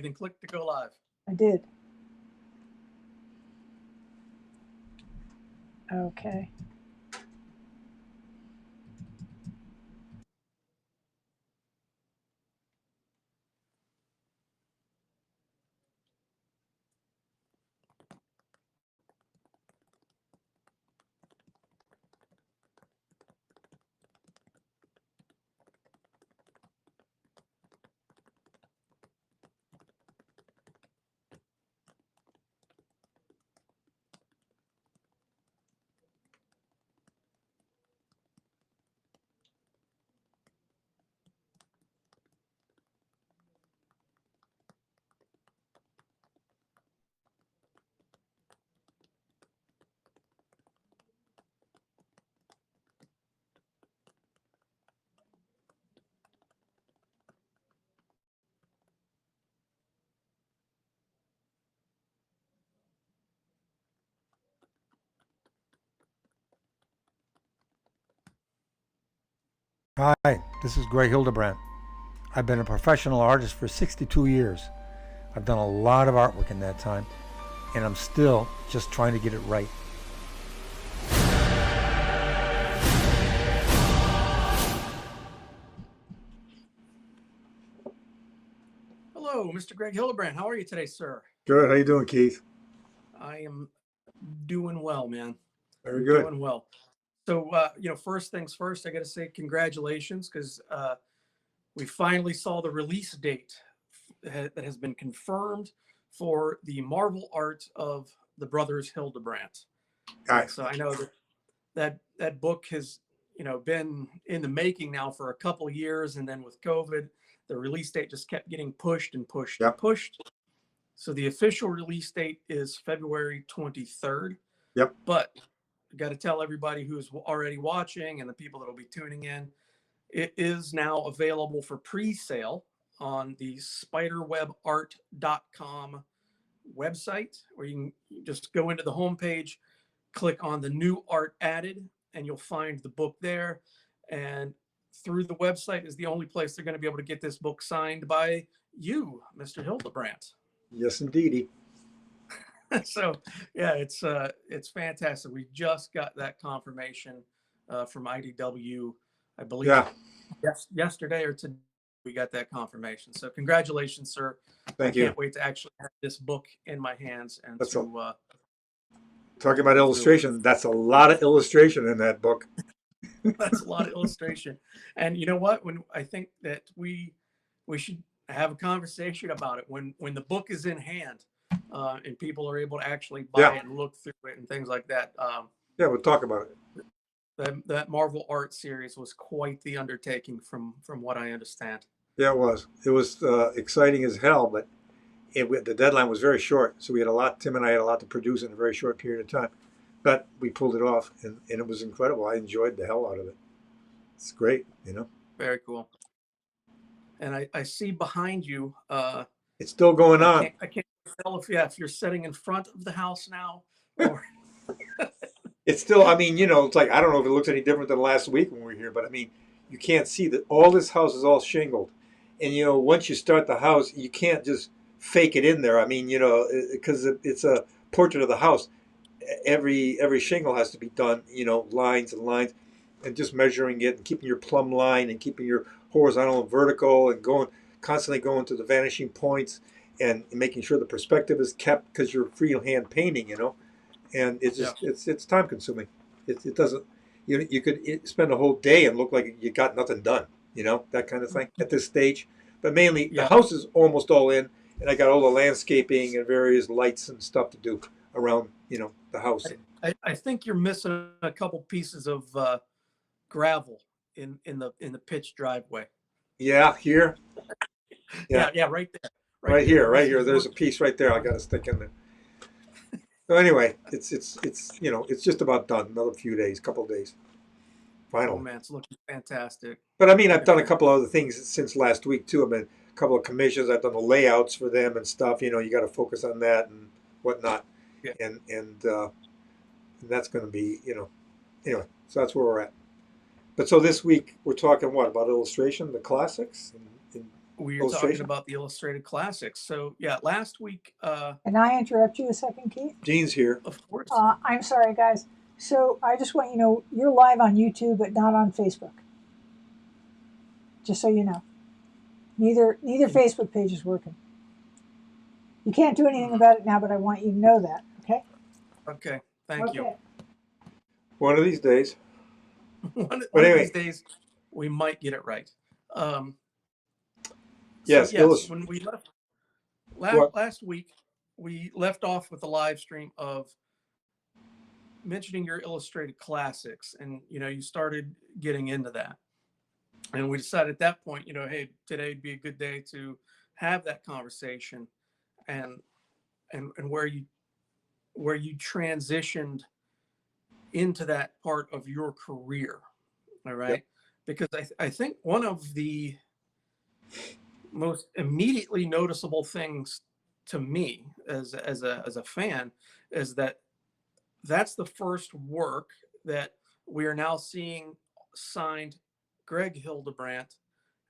and click to go live. I did. Okay. Hi, this is Greg Hildebrandt. I've been a professional artist for 62 years. I've done a lot of artwork in that time, and I'm still just trying to get it right. Hello, Mr. Greg Hildebrandt. How are you today, sir? Good. How you doing, Keith? I am doing well, man. Very good. Doing well. So, first things first, I got to say congratulations because we finally saw the release date that has been confirmed for the Marvel art of the Brothers Hildebrandt. Right. So I know that book has, been in the making now for a couple of years, and then with COVID, the release date just kept getting pushed and pushed and Yep. pushed. So the official release date is February 23rd. Yep. But I got to tell everybody who's already watching and the people that will be tuning in, it is now available for pre-sale on the spiderwebart.com website, where you can just go into the homepage, click on the new art added, and you'll find the book there. And through the website is the only place they're going to be able to get this book signed by you, Mr. Hildebrandt. Yes, indeedy. So yeah, it's fantastic. We just got that confirmation from IDW, I believe. Yeah. Yes, yesterday or today we got that confirmation. So congratulations, sir. Thank I you. can't wait to actually have this book in my hands and That's to Talking about illustration, that's a lot of illustration in that book. that's a lot of illustration. And you know what? When I think that we should have a conversation about it when the book is in hand, and people are able to actually buy it and look through it and things like that. Yeah, we'll talk about it. That Marvel art series was quite the undertaking from what I understand. Yeah, it was. It was exciting as hell, but the deadline was very short, so we had a lot. Tim and I had a lot to produce in a very short period of time, but we pulled it off, and it was incredible. I enjoyed the hell out of it. It's great, Very cool. And I see behind you. It's still going on. I can't tell if you're sitting in front of the house now or. It's still, it's like, I don't know if it looks any different than last week when we were here, but you can't see that all this house is all shingled. And, once you start the house, you can't just fake it in there. Because it's a portrait of the house. Every shingle has to be done, lines and lines, and just measuring it and keeping your plumb line and keeping your horizontal and vertical and constantly going to the vanishing points and making sure the perspective is kept because you're freehand painting, and it's just it's time consuming. It doesn't you could spend a whole day and look like you got nothing done, that kind of thing at this stage. But mainly the house is almost all in, and I got all the landscaping and various lights and stuff to do around the house. I think you're missing a couple pieces of gravel in the pitch driveway. Yeah, here. Yeah, right there. Right here. There's a piece right there I got to stick in there. So anyway, it's just about done. Another few days, couple days. Finally. Oh man, it's looking fantastic. But I've done a couple other things since last week too. I've been a couple of commissions. I've done the layouts for them and stuff. You got to focus on that and whatnot. Yeah. And that's going to be anyway. So that's where we're at. But so this week we're talking about illustration, the classics, and we are talking illustration. about the illustrated classics. So yeah, last week, Can I interrupt you a second, Keith? Gene's here. of course. I'm sorry, guys. So I just want you to know you're live on YouTube, but not on Facebook. Just so you know, neither Facebook page is working. You can't do anything about it now, but I want you to know that. Okay. Okay, thank you. One of these days. One of anyway. these days, we might get it right. Yes, when we left What? last week, we left off with a live stream of mentioning your illustrated classics, and you started getting into that, and we decided at that point, hey, today'd be a good day to have that conversation, and where you transitioned into that part of your career, all right? Yep. Because I think one of the most immediately noticeable things to me as a fan is that that's the first work that we are now seeing signed Greg Hildebrandt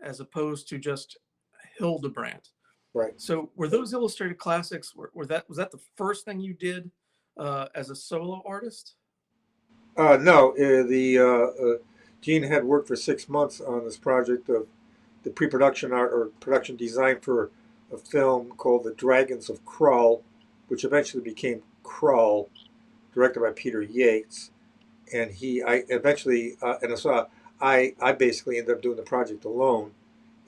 as opposed to just Hildebrandt. Right. So were those illustrated classics, was that the first thing you did as a solo artist? No, Gene had worked for 6 months on this project of the pre-production art or production design for a film called The Dragons of Krull, which eventually became Krull, directed by Peter Yates. And I basically ended up doing the project alone,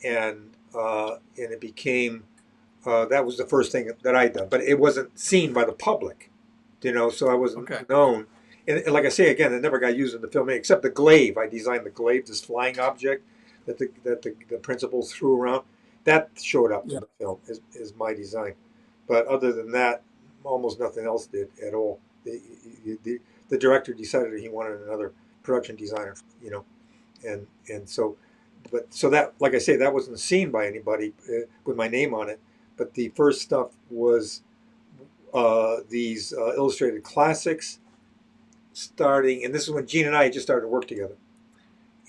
and it became that was the first thing that I'd done, but it wasn't seen by the public, so I wasn't Okay. known. And like I say again, it never got used in the film except the glaive. I designed the glaive, this flying object that the principal threw around. That showed up in the film is my design, but other than that, almost nothing else did at all. The director decided he wanted another production designer, and so that, like I say, that wasn't seen by anybody with my name on it. But the first stuff was these illustrated classics, starting, and this is when Gene and I just started to work together.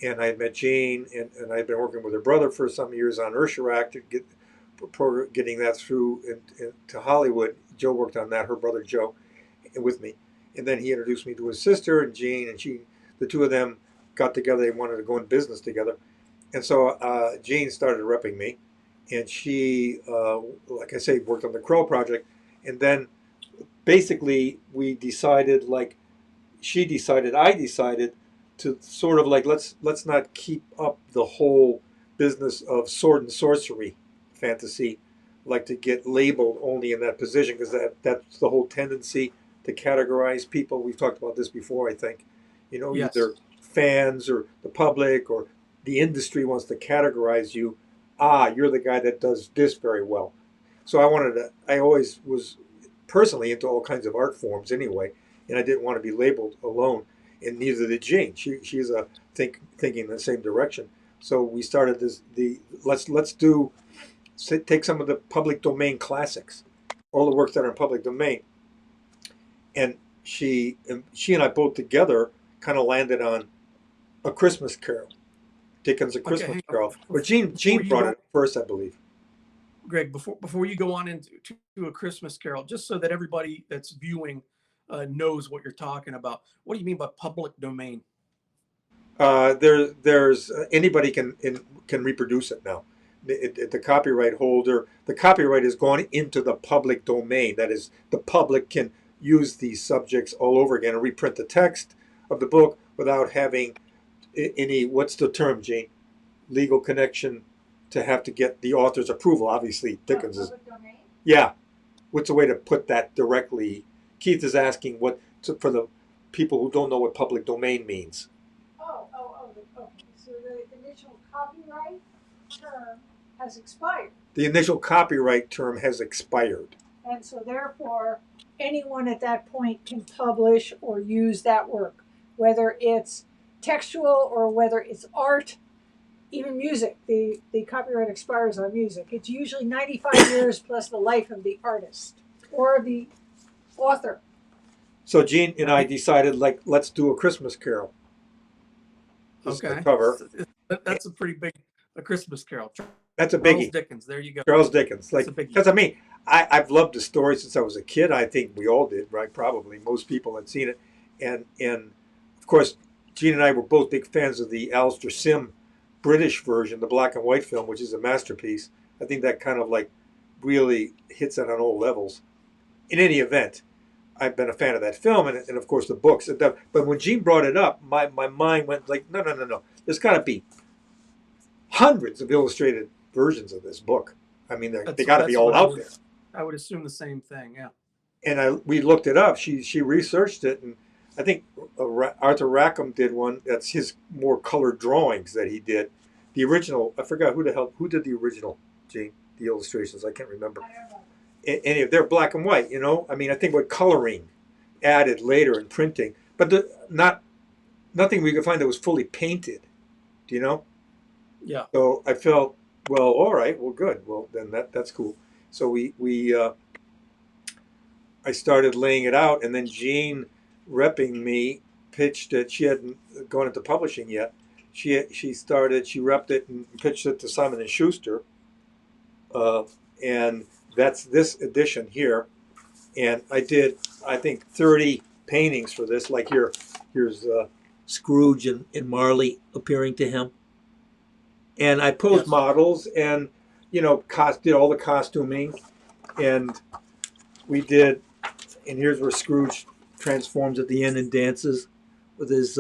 And I had met Jane, and I'd been working with her brother for some years on Ursharak to getting that through to Hollywood. Joe worked on that, her brother Joe, with me. And then he introduced me to his sister, and Jane, and the two of them got together. They wanted to go in business together. And so Jane started repping me, and she, like I say, worked on the Crow project. And then basically I decided to sort of like, let's not keep up the whole business of sword and sorcery fantasy, like to get labeled only in that position, because that's the whole tendency to categorize people. We've talked about this before, I think. Yes. Either fans or the public or the industry wants to categorize you. You're the guy that does this very well. So I always was personally into all kinds of art forms anyway, and I didn't want to be labeled alone, and neither did Jane. She's thinking in the same direction. So we started let's take some of the public domain classics, all the works that are in public domain, and she and I both together kind of landed on A Christmas Carol, Dickens' A Christmas Carol. But Gene brought it first, I believe. Greg, before you go on into A Christmas Carol, just so that everybody that's viewing knows what you're talking about, what do you mean by public domain? There's anybody can reproduce it now. The copyright holder, the copyright has gone into the public domain. That is, the public can use these subjects all over again and reprint the text of the book without having any, what's the term, Jane? Legal connection to have to get the author's approval. Obviously, Dickens is. Yeah. What's a way to put that directly? Keith is asking for the people who don't know what public domain means. Okay. So the initial copyright term has expired. The initial copyright term has expired. And so therefore, anyone at that point can publish or use that work, whether it's textual or whether it's art, even music. The copyright expires on music. It's usually 95 years plus the life of the artist or the author. So Gene and I decided, let's do A Christmas Carol. This is the cover. That's a pretty big A Christmas Carol. That's a Charles biggie. Dickens. There you go. Charles Dickens. That's Like, a biggie. because I mean, I've loved the story since I was a kid. I think we all did, right? Probably most people had seen it, and of course, Gene and I were both big fans of the Alistair Sim British version, the black and white film, which is a masterpiece. I think that kind of like really hits it on all levels. In any event, I've been a fan of that film, and of course the books. But when Gene brought it up, my mind went like, no, no, no, no. There's got to be hundreds of illustrated versions of this book. I mean, they got to be all what out there. I would assume the same thing. Yeah. And we looked it up. She researched it, and I think Arthur Rackham did one. That's his more colored drawings that he did. The original, I forgot who did the original, Gene, the illustrations. I can't remember. Any of they're black and white. You know, I mean, I think what coloring added later in printing, but nothing we could find that was fully painted. Do you know? Yeah. So I felt, well, all right, well, good. Well, then that's cool. So I started laying it out, and then Jean, repping me, pitched it. She hadn't gone into publishing yet. She repped it and pitched it to Simon and Schuster, and that's this edition here. And I did, I think, 30 paintings for this. Like here's Scrooge and Marley appearing to him. And I posed Yes. models, and did all the costuming, and we did. And here's where Scrooge transforms at the end and dances with his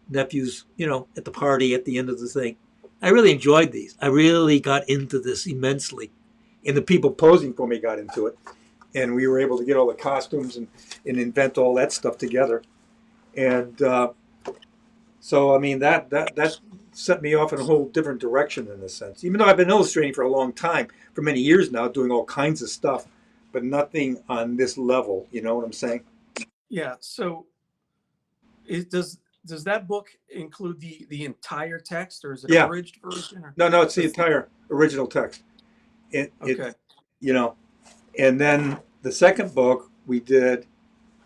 nephews, at the party at the end of the thing. I really enjoyed these. I really got into this immensely, and the people posing for me got into it, and we were able to get all the costumes and invent all that stuff together, and so I mean that set me off in a whole different direction in a sense. Even though I've been illustrating for a long time, for many years now, doing all kinds of stuff, but nothing on this level. You know what I'm saying? Yeah. So, does that book include the entire text, or is it Yeah. abridged version? Or? No, it's the entire original text. Okay. And then the second book we did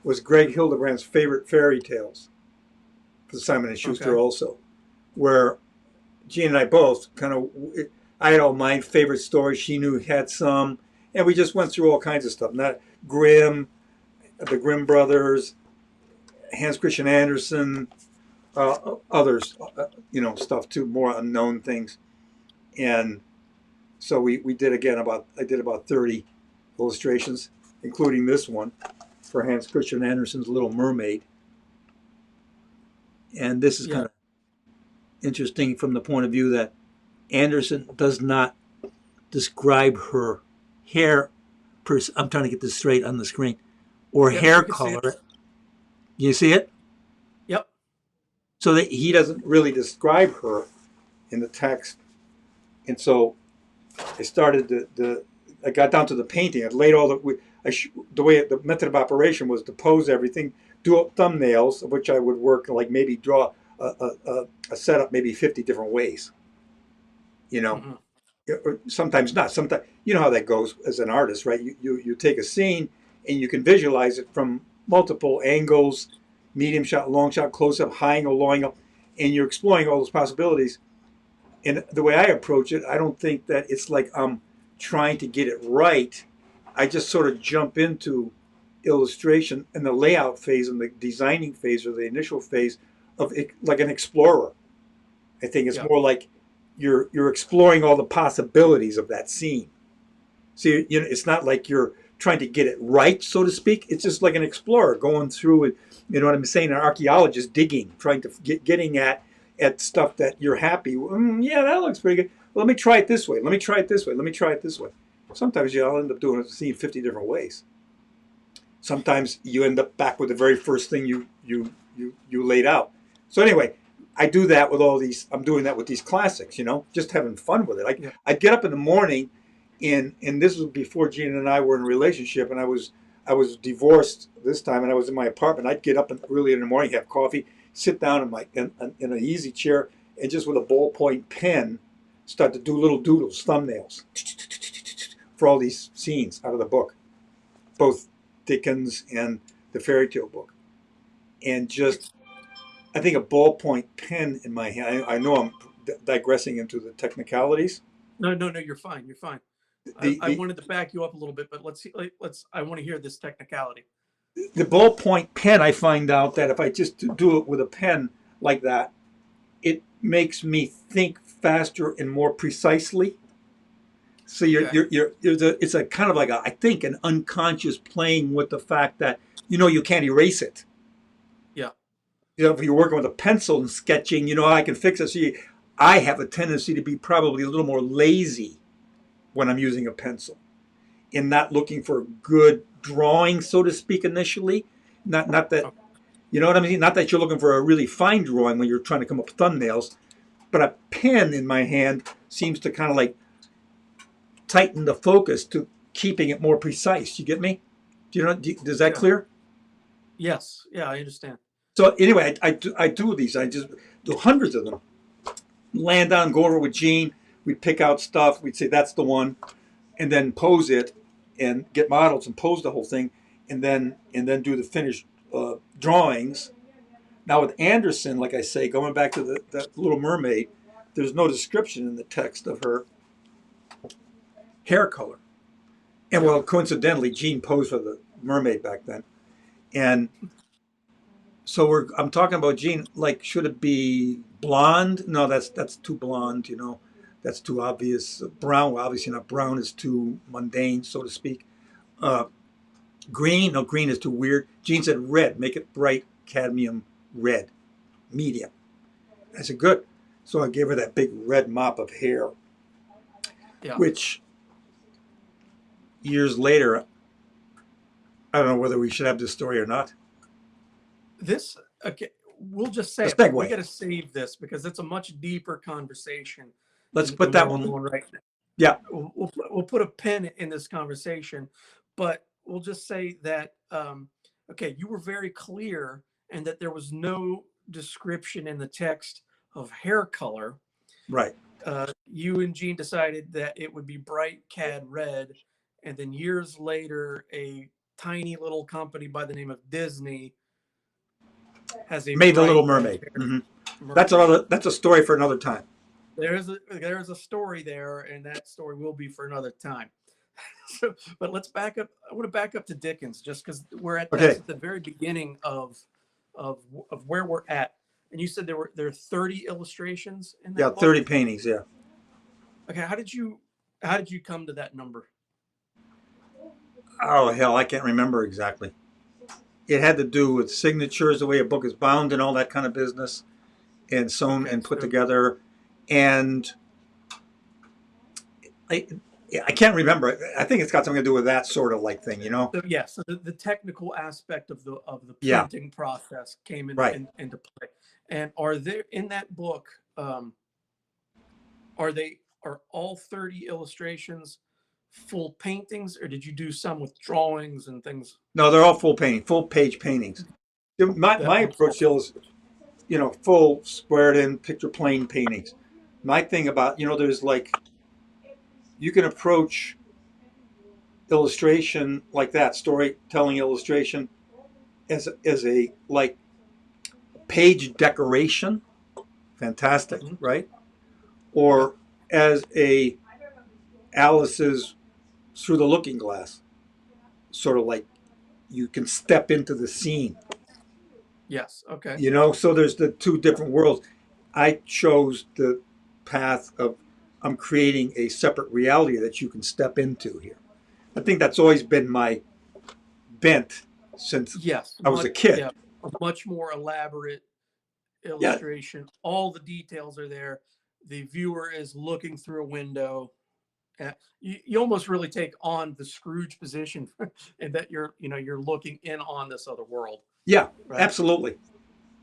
was Greg Hildebrandt's favorite fairy tales for Simon and Schuster, Okay. also, where Gene and I both kind of, I had all my favorite stories. She knew had some, and we just went through all kinds of stuff. Not Grimm, the Grimm brothers, Hans Christian Andersen, others, stuff too, more unknown things. And so we did I did about 30 illustrations, including this one for Hans Christian Andersen's Little Mermaid. And this is kind of interesting from the point of view that Andersen does not describe her hair. I'm trying to get this straight on the screen, or Yep, hair I can see color. You see it? Yep. So that he doesn't really describe her in the text, and so I started I got down to the painting. I laid all the method of operation was to pose everything, do thumbnails, of which I would work like maybe draw a setup maybe 50 different ways. Mm-hmm. Or sometimes not. Sometimes you know how that goes as an artist, right? You take a scene and you can visualize it from multiple angles, medium shot, long shot, close up, high angle, low angle, and you're exploring all those possibilities. And the way I approach it, I don't think that it's like I'm trying to get it right. I just sort of jump into illustration in the layout phase and the designing phase, or the initial phase of it, like an explorer. I think it's more like you're exploring all the possibilities of that scene. See, it's not like you're trying to get it right, so to speak. It's just like an explorer going through it. You know what I'm saying? An archaeologist digging, trying to getting at stuff that you're happy. Yeah, that looks pretty good. Well, let me try it this way. Let me try it this way. Let me try it this way. Sometimes you'll end up doing a scene 50 different ways. Sometimes you end up back with the very first thing you laid out. So anyway, I do that with all these. I'm doing that with these classics. Just having fun with it. I'd get up in the morning, and this was before Gene and I were in a relationship, and I was divorced this time, and I was in my apartment. I'd get up early in the morning, have coffee, sit down in an easy chair, and just with a ballpoint pen, start to do little doodles, thumbnails, for all these scenes out of the book, both Dickens and the fairy tale book, and just, I think a ballpoint pen in my hand. I know I'm digressing into the technicalities, No, you're fine. You're fine. I wanted to back you up a little bit, but let's see. I want to hear this technicality. the ballpoint pen, I find out that if I just do it with a pen like that, it makes me think faster and more precisely. So Okay. it's a kind of like I think an unconscious playing with the fact that you can't erase it. Yeah. If you're working with a pencil and sketching, I can fix it. So I have a tendency to be probably a little more lazy when I'm using a pencil, in not looking for good drawing, so to speak, initially. Not that Okay. you know what I mean. Not that you're looking for a really fine drawing when you're trying to come up with thumbnails, but a pen in my hand seems to kind of like tighten the focus to keeping it more precise. You get me? Does that Yeah. clear? Yes. Yeah, I understand. So anyway, I do these. I just do hundreds of them. Land down, go over with Gene. We'd pick out stuff. We'd say that's the one, and then pose it, and get models and pose the whole thing, and then do the finished drawings. Now with Anderson, like I say, going back to that Little Mermaid, there's no description in the text of her hair color. And well, coincidentally, Gene posed for the mermaid back then, and so I'm talking about Gene. Like, should it be blonde? No, that's too blonde. That's too obvious. Brown, well, obviously not. Brown is too mundane, so to speak. Uh, green, no, green is too weird. Gene said red. Make it bright cadmium red, medium. I said good. So I gave her that big red mop of hair, Yeah. which years later, I don't know whether we should have this story or not. This, okay, we'll just say A it, but we segue. got to save this because it's a much deeper conversation. Let's than put that what we're one. doing right now. Yeah. We'll put a pin in this conversation, but we'll just say that, okay, you were very clear and that there was no description in the text of hair color. Right. You and Gene decided that it would be bright cad red. And then years later, a tiny little company by the name of Disney has a Made the Little bright red Mermaid. hair Mm-hmm. That's a story for another time. There's a story there, and that story will be for another time. So, but let's back up. I want to back up to Dickens, just because we're at Okay. that's at the very beginning of where we're at. And you said there are 30 illustrations in that Yeah, book? 30 paintings. Yeah. Okay, how did you come to that number? Oh hell, I can't remember exactly. It had to do with signatures, the way a book is bound, and all that kind of business, and sewn Okay, and put so- together. And I can't remember. I think it's got something to do with that sort of like thing, So yeah, so the technical aspect of the Yeah. printing process came Right. into play. And are there in that book? Are all 30 illustrations full paintings, or did you do some with drawings and things? No, they're all full page paintings. My approach is, full squared in picture plane paintings. My thing about, there's like, you can approach illustration like that, storytelling illustration, as a like page decoration, fantastic, Mhm. right? Or as a Alice's through the looking glass, sort of like you can step into the scene. Yes. Okay. So there's the two different worlds. I chose the path of I'm creating a separate reality that you can step into here. I think that's always been my bent since Yes. I was a kid. Yeah. A much more elaborate illustration. All the details are there. The viewer is looking through a window. You almost really take on the Scrooge position, and that you're looking in on this other world. Yeah, Right? absolutely.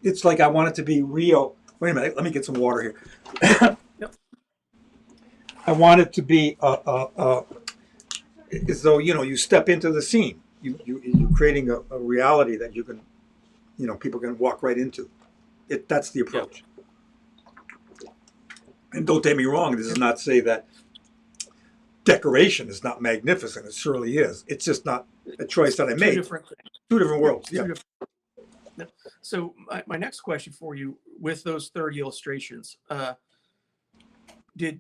It's like I want it to be real. Wait a minute, let me get some water here. Yep. I want it to be as though you step into the scene. You're creating a reality that you can, people can walk right into. That's the approach. And don't take me wrong. This does not say that decoration is not magnificent. It surely is. It's just not a choice that I made. Two different worlds. Yeah. So my next question for you, with those 30 illustrations, did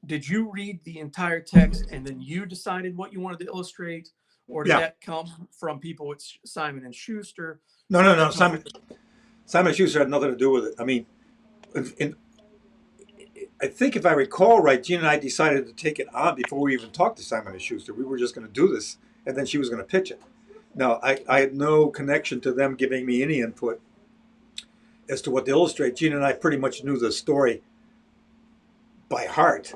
did you read the entire text and then you decided what you wanted to illustrate, or did Yeah. that come from people at Simon and Schuster? No, Or no, did no. that come from Simon Schuster had nothing to do with it. I mean, I think if I recall right, Jean and I decided to take it on before we even talked to Simon and Schuster. We were just going to do this, and then she was going to pitch it. No, I had no connection to them giving me any input as to what to illustrate. Jean and I pretty much knew the story by heart,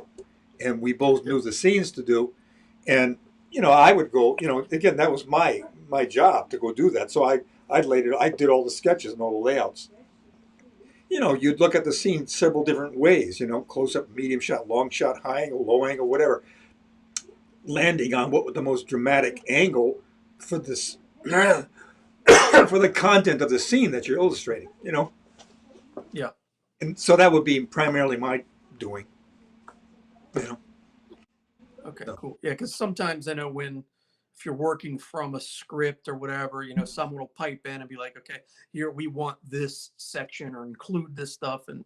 and we both knew the scenes to do. And I would go. Again, that was my job to go do that. So I did all the sketches and all the layouts. You'd look at the scene several different ways. Close up, medium shot, long shot, high angle, low angle, whatever. Landing on what was the most dramatic angle for this for the content of the scene that you're illustrating. Yeah. And so that would be primarily my doing. Okay, No. cool. Yeah, because sometimes I know if you're working from a script or whatever, someone will pipe in and be like, okay, here we want this section or include this stuff and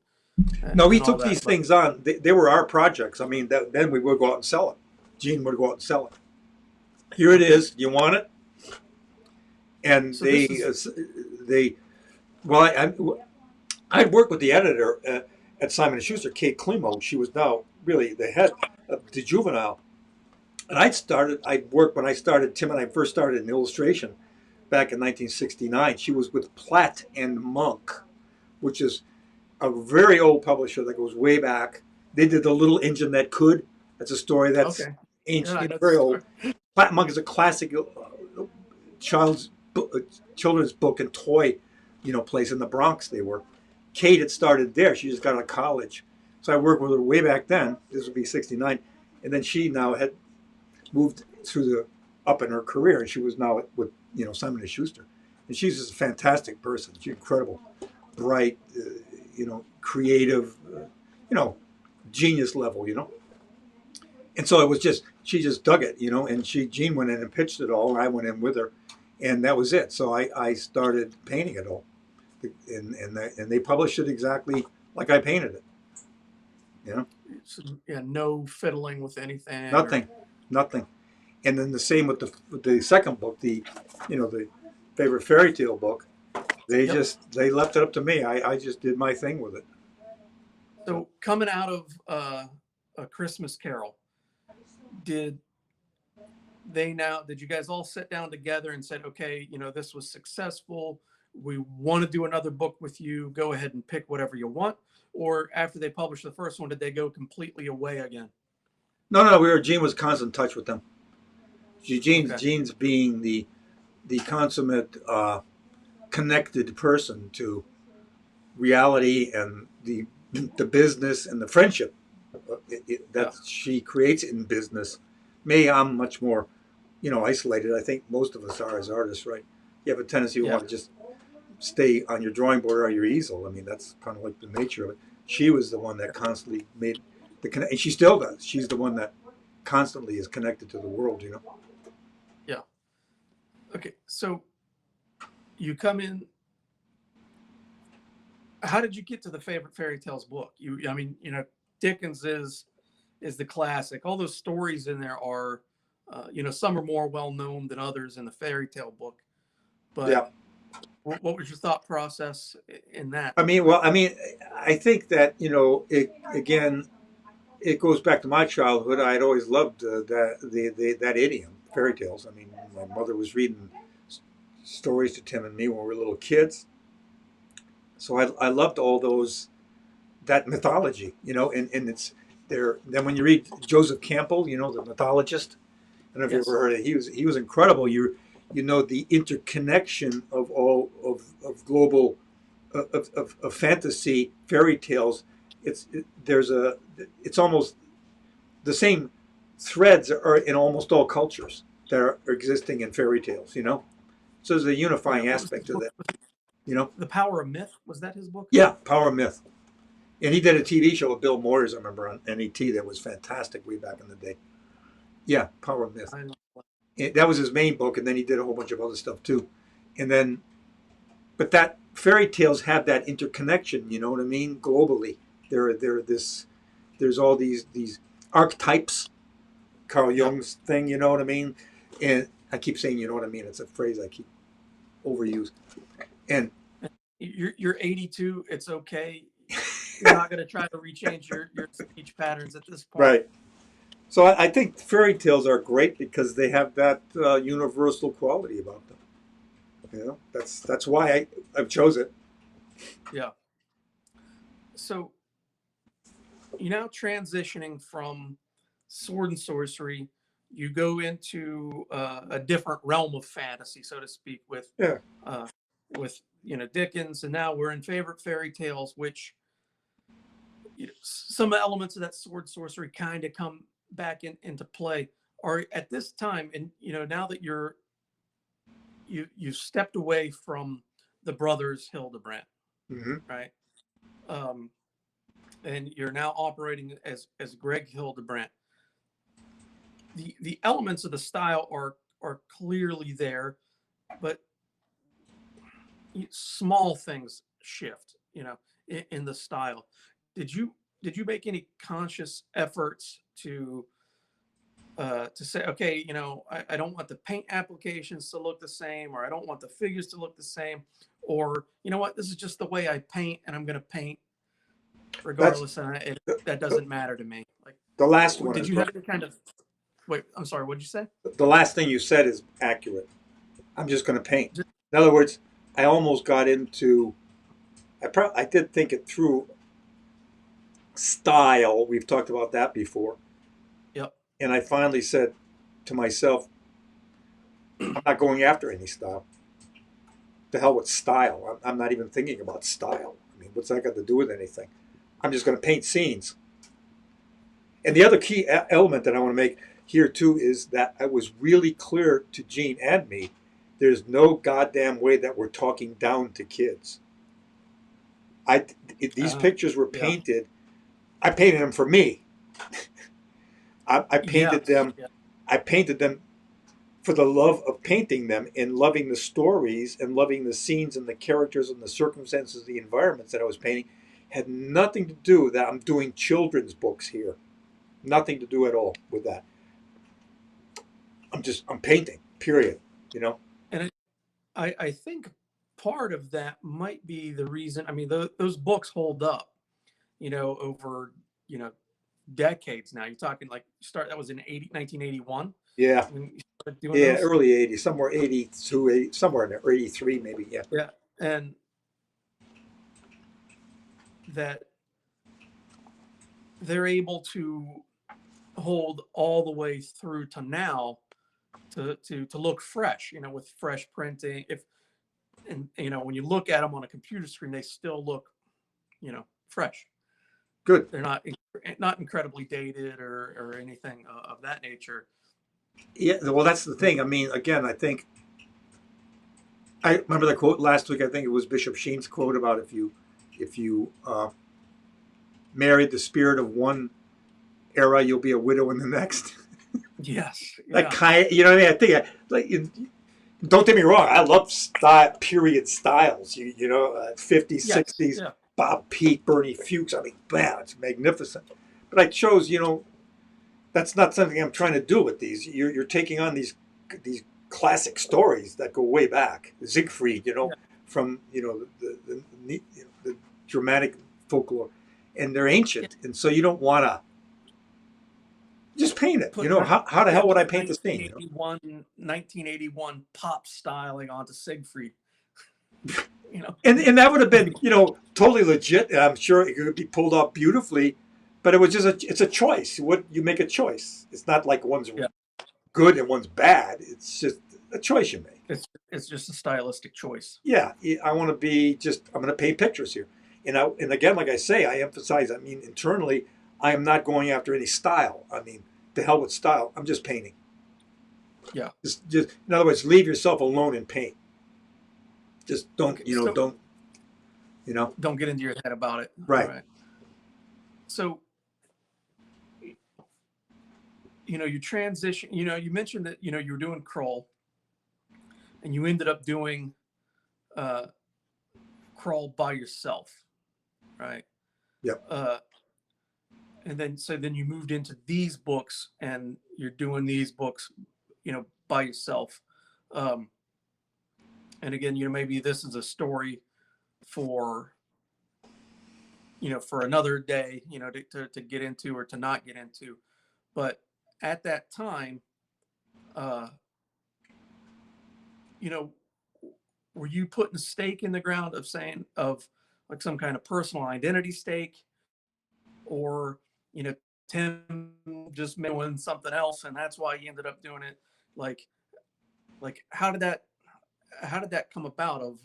No, we and all took that. these But things on. They were our projects. I mean, then we would go out and sell it. Gene would go out and sell it. Here it is. You want it? And So this I'd worked with the editor at Simon and Schuster, Kate Klimo. She was now really the head of the Juvenile. And I'd worked when I started, Tim and I first started in illustration back in 1969. She was with Platt and Monk, which is a very old publisher that goes way back. They did The Little Engine That Could. That's a story that's okay. ancient, Yeah, I know very the old. story. Platt and Monk is a classic children's book and toy, place in the Bronx. They were. Kate had started there. She just got out of college, so I worked with her way back then. This would be '69, and then she now had moved up in her career, and she was now with Simon and Schuster, and she's just a fantastic person. She's incredible, bright, creative, genius level, And so it was she just dug it, and Jean went in and pitched it all, and I went in with her, and that was it. So I started painting it all, and they published it exactly like I painted it, So, yeah, no fiddling with anything. nothing. And then the same with the second book, the favorite fairy tale book. They they left it up to me. I just did my thing with it. So coming out of A Christmas Carol, did you guys all sit down together and said, okay, this was successful, we want to do another book with you, go ahead and pick whatever you want? Or after they published the first one, did they go completely away again? No. Gene was constant touch with them. Okay. Gene's being the consummate connected person to reality and the business and the friendship that she creates in business. I'm much more, isolated. I think most of us are as artists, right? You have a tendency to want to just stay on your drawing board or your easel. I mean, that's kind of like the nature of it. She was the one that constantly made the connection, and she still does. She's the one that constantly is connected to the world, Yeah. Okay, so you come in. How did you get to the favorite fairy tales book? Dickens is the classic. All those stories in there are, some are more well known than others in the fairy tale book. But Yeah. What was your thought process in that? I think that it goes back to my childhood. I'd always loved that idiom, fairy tales. I mean, my mother was reading stories to Tim and me when we were little kids, so I loved all that mythology, and it's there. Then when you read Joseph Campbell, the mythologist, I don't know if Yes. you ever heard it. He was incredible. The interconnection of all of global of fantasy fairy tales. It's almost the same threads are in almost all cultures that are existing in fairy tales. So there's a unifying What was aspect his to book? that. The Power of Myth, was that his book? Yeah, Power of Myth. And he did a TV show with Bill Moyers, I remember, on NET that was fantastic way back in the day. Yeah, Power of Myth. That was his main book, and then he did a whole bunch of other stuff too. But that fairy tales have that interconnection, you know what I mean? Globally, there's all these archetypes, Carl Yeah. Jung's thing, you know what I mean? And I keep saying, you know what I mean? It's a phrase I keep overused. And You're 82. It's okay. You're not going to try to rechange your speech patterns at this point. right. So I think fairy tales are great because they have that universal quality about them. You know, that's why I chose it. Yeah. So you're now transitioning from sword and sorcery. You go into a different realm of fantasy, so to speak, Yeah. uh, with Dickens, and now we're in favorite fairy tales, which some elements of that sword sorcery kind of come back into play. Are at this time, and now that you've stepped away from the brothers Hildebrandt, Hmm. right? Um, and you're now operating as Greg Hildebrandt. The elements of the style are clearly there, but small things shift, in the style. Did you did you make any conscious efforts to say, okay, I don't want the paint applications to look the same, or I don't want the figures to look the same, or you know what, this is just the way I paint, and I'm going to paint That's regardless, and the, that doesn't matter to me. Like, the last one did is you right. have any kind of wait? I'm sorry. What did you say? The last thing you said is accurate. I'm just going to paint. In other words, I almost got into. I did think it through. Style. We've talked about that before, Yep. and I finally said to myself, I'm not going after any style. The hell with style. I'm not even thinking about style. I mean, what's that got to do with anything? I'm just going to paint scenes. And the other key element that I want to make here too is that I was really clear to Gene and me. There's no goddamn way that we're talking down to kids. These pictures were Yeah. painted. I painted them for me. I painted Yes. them. Yeah. I painted them for the love of painting them and loving the stories and loving the scenes and the characters and the circumstances, the environments that I was painting. Had nothing to do that I'm doing children's books here. Nothing to do at all with that. I'm painting. Period. You know. And I think part of that might be the reason. I mean, those books hold up, over you know decades now. You're talking like that was in 1981 Yeah. when you started doing Yeah. those. Early '80s, somewhere '82, somewhere in there, '83 maybe. Yeah. Yeah, and that they're able to hold all the way through to now to look fresh, with fresh printing. If and when you look at them on a computer screen, they still look, fresh. Good. They're not incredibly dated or anything of that nature. Yeah. Well, that's the thing. I mean, again, I think I remember the quote last week. I think it was Bishop Sheen's quote about if you married the spirit of one era, you'll be a widow in the next. Yes, That yeah, kind, you know what I mean? I think don't get me wrong. I love period styles. 50s, yes, 60s, yeah. Bob Peak, Bernie Fuchs. I mean, man, it's magnificent. But I chose, that's not something I'm trying to do with these. You're taking on these classic stories that go way back. Siegfried, Yeah. from the dramatic folklore, and they're ancient, and so you don't want to just paint it. Put How the hell would I put paint the scene? 1981 pop styling onto Siegfried. And that would have been totally legit. I'm sure it could be pulled off beautifully, but it was just it's a choice. What you make a choice. It's not like one's Yeah. good and one's bad. It's just a choice you make. It's just a stylistic choice. Yeah, I want to be I'm going to paint pictures here, and again, like I say, I emphasize. I mean, internally, I am not going after any style. I mean, the hell with style. I'm just painting. Yeah. Just in other words, leave yourself alone and paint. Just don't Don't get into your head about it. Right. All right. So, you transition, you mentioned that, you were doing crawl and you ended up doing uh, crawl by yourself. Right. Yep. And then, so then you moved into these books and you're doing these books, by yourself. Um, and again, maybe this is a story for, for another day, to get into or to not get into. But at that time, uh, you know, were you putting a stake in the ground of like some kind of personal identity stake, or, Tim just doing something else and that's why he ended up doing it? Like, how did that come about of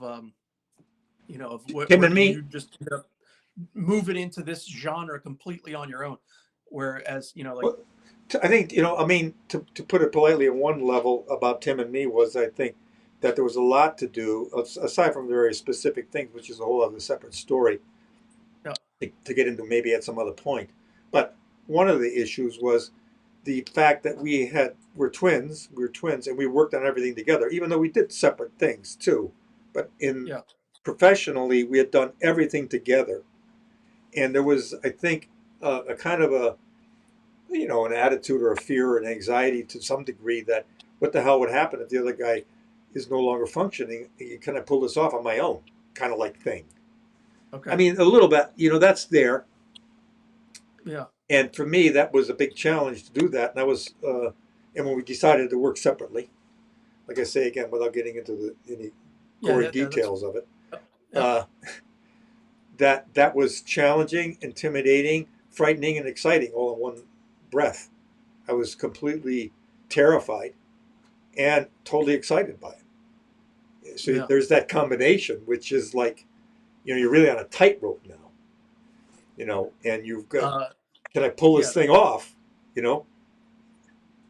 Tim where and do you me. just end up moving into this genre completely on your own? Whereas, like, Well, I think, I mean, to put it politely, at one level about Tim and me was, I think that there was a lot to do aside from very specific things, which is a whole other separate story yeah, to get into maybe at some other point. But one of the issues was the fact that we're twins. We were twins, and we worked on everything together, even though we did separate things too. But in yeah, professionally, we had done everything together, and there was, I think, a kind of an attitude or a fear or an anxiety to some degree that what the hell would happen if the other guy is no longer functioning? Can I pull this off on my own? Kind of like thing. I okay, mean, a little bit, that's there. yeah, And for me, that was a big challenge to do that. And when we decided to work separately, like I say again, without getting into any yeah, gory yeah, that's, details of it, yeah, uh, that was challenging, intimidating, frightening, and exciting all in one breath. I was completely terrified and totally excited by it. So yeah, there's that combination, which is like, you're really on a tightrope now, and you've got, uh, can I pull yeah, this thing off? You know,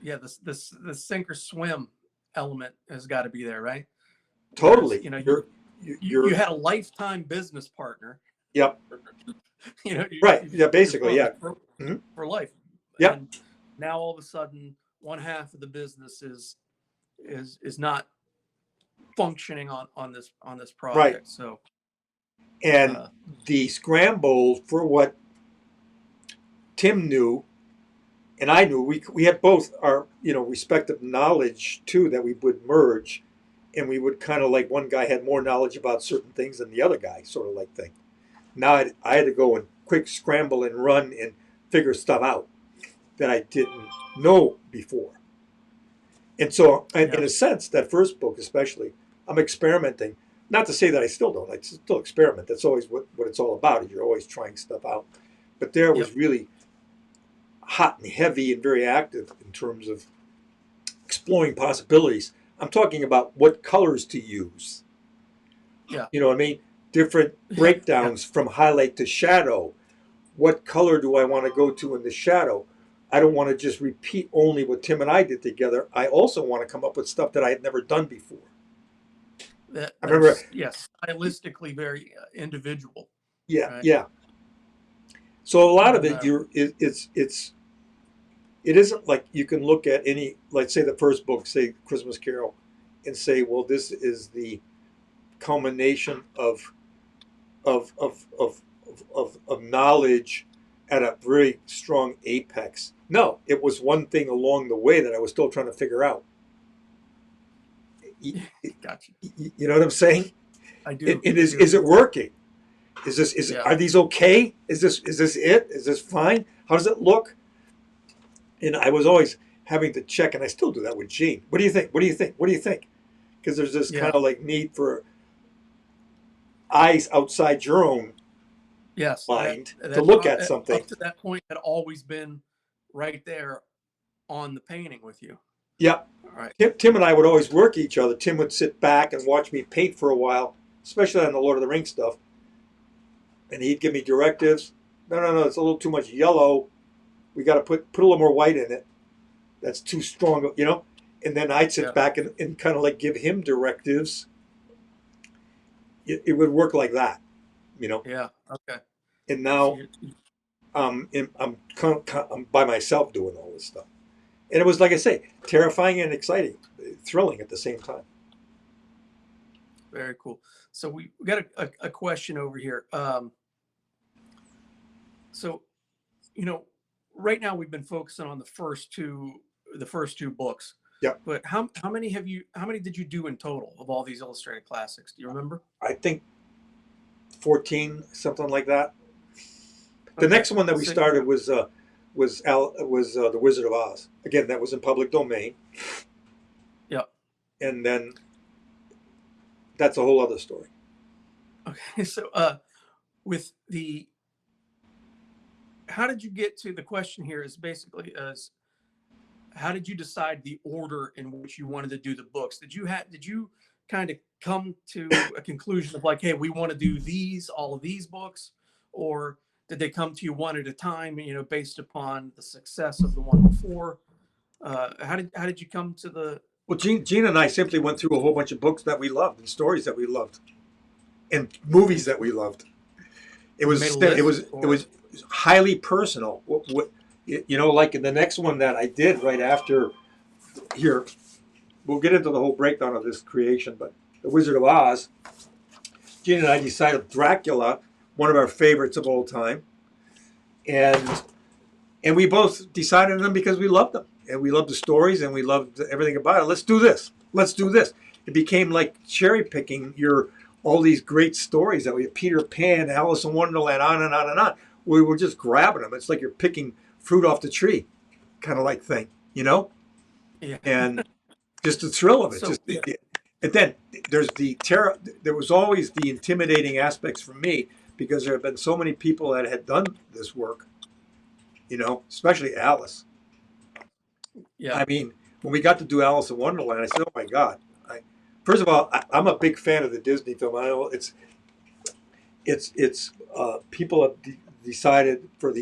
yeah. This sink or swim element has got to be there, right? Whereas, totally. you you You're, had a lifetime business partner, yep, right. you've, Yeah, you're basically, friends yeah. Hmm. for life, Yep, and now all of a sudden one half of the business is not functioning on this right. project. So, And uh, the scramble for what Tim knew and I knew, we had both our respective knowledge too that we would merge, and we would kind of like one guy had more knowledge about certain things than the other guy, sort of like thing. Now I had to go and quick scramble and run and figure stuff out that I didn't know before. And so, yeah, in a sense, that first book especially, I'm experimenting. Not to say that I still don't. I still experiment. That's always what it's all about. Is you're always trying stuff out. But there yep, was really hot and heavy and very active in terms of exploring possibilities. I'm talking about what colors to use. yeah, You know what I mean? Different yeah, yeah, breakdowns from highlight to shadow. What color do I want to go to in the shadow? I don't want to just repeat only what Tim and I did together. I also want to come up with stuff that I had never done before. I remember, that's, yes, stylistically very individual, yeah, right? yeah. So a lot of And it, it isn't like you can look at any, like say the first book, say Christmas Carol, and say, well, this is the culmination of knowledge at a very strong apex. No, it was one thing along the way that I was still trying to figure out. You, gotcha. you know what I'm saying? I It, do, it I is do. is it working? Yeah, Are these okay? Is this it? Is this fine? How does it look? And I was always having to check, and I still do that with Gene. What do you think? What do you think? What do you think? Because there's this kind yeah, of like need for eyes outside your own yes. That mind to that look at something. up to that point had always been right there on the painting with you. Yep. All right. Tim and I would always work each other. Tim would sit back and watch me paint for a while, especially on the Lord of the Rings stuff. And he'd give me directives. No, no, no, it's a little too much yellow. We got to put a little more white in it. That's too strong, you know? And then I'd sit Yeah, back and kind of like give him directives. It would work like that, you know? yeah. Okay. And So now you I'm by myself doing all this stuff. And it was, like I say, terrifying and exciting, thrilling at the same time. very cool. So we got a question over here. So, you know, right now we've been focusing on the first two books. Yep. But how many did you do in total of all these illustrated classics? Do you remember? I think 14, something like that. The Okay. next one that we So- started was The Wizard of Oz. Again, that was in public domain. Yep. And then that's a whole other story. Okay. So with the how did you get to the question here is basically how did you decide the order in which you wanted to do the books? Did you kind of come to a conclusion of like, hey, we want to do all of these books, or did they come to you one at a time, based upon the success of the one before? How did you come to the? Well, Gene and I simply went through a whole bunch of books that we loved and stories that we loved and movies that we loved. It was highly personal. Like in the next one that I did right after here, we'll get into the whole breakdown of this creation, but The Wizard of Oz, Gene and I decided Dracula, one of our favorites of all time, and we both decided on them because we loved them, and we loved the stories, and we loved everything about it. Let's do this. It became like cherry picking all these great stories that we had, Peter Pan, Alice in Wonderland, on and on and on. We were just grabbing them. It's like you're picking fruit off the tree, kind of like thing, Yeah. And just the thrill of it. So, And then there's the terror. There was always the intimidating aspects for me because there have been so many people that had done this work, especially Alice. Yeah. I mean, when we got to do Alice in Wonderland, I said, "Oh my God!" First of all, I'm a big fan of the Disney film. I know it's people have decided for